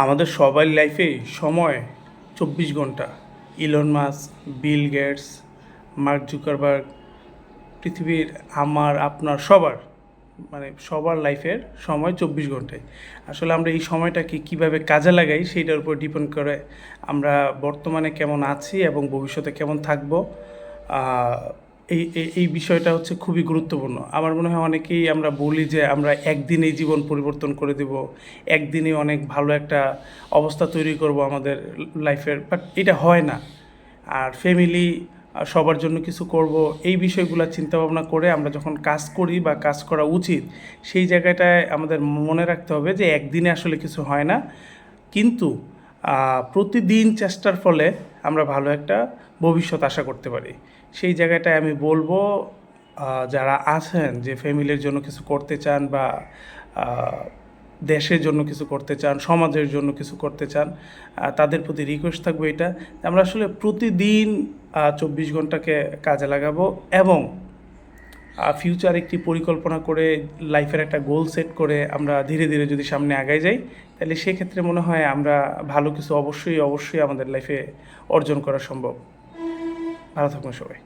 আমাদের সবার লাইফে সময় 24 ঘন্টা। Elon Musk, Bill Gates, Mark Zuckerberg, পৃথিবীর আমার আপনার সবার সবার লাইফের সময় 24 ঘন্টায়। আসলে আমরা এই সময়টাকে কীভাবে কাজে লাগাই সেইটার উপর ডিপেন্ড করে আমরা বর্তমানে কেমন আছি এবং ভবিষ্যতে কেমন থাকব। এই এই এই বিষয়টা হচ্ছে খুবই গুরুত্বপূর্ণ। আমার মনে হয় অনেকেই আমরা বলি যে আমরা একদিনেই জীবন পরিবর্তন করে দেব, একদিনে অনেক ভালো একটা অবস্থা তৈরি করব আমাদের লাইফের, বাট এটা হয় না। আর ফ্যামিলি সবার জন্য কিছু করব, এই বিষয়গুলো চিন্তাভাবনা করে আমরা যখন কাজ করি বা কাজ করা উচিত, সেই জায়গাটায় আমাদের মনে রাখতে হবে যে একদিনে আসলে কিছু হয় না, কিন্তু প্রতিদিন চেষ্টার ফলে আমরা ভালো একটা ভবিষ্যৎ আশা করতে পারি। সেই জায়গাটায় আমি বলবো, যারা আছেন যে ফ্যামিলির জন্য কিছু করতে চান বা দেশের জন্য কিছু করতে চান, সমাজের জন্য কিছু করতে চান, তাদের প্রতি রিকোয়েস্ট থাকবে এটা, আমরা আসলে প্রতিদিন 24 ঘন্টাকে কাজে লাগাবো এবং ফিউচার একটি পরিকল্পনা করে লাইফের একটা গোল সেট করে আমরা ধীরে ধীরে যদি সামনে আগায় যাই, তাহলে সেক্ষেত্রে মনে হয় আমরা ভালো কিছু অবশ্যই অবশ্যই আমাদের লাইফে অর্জন করা সম্ভব। ভালো থাকুন সবাই।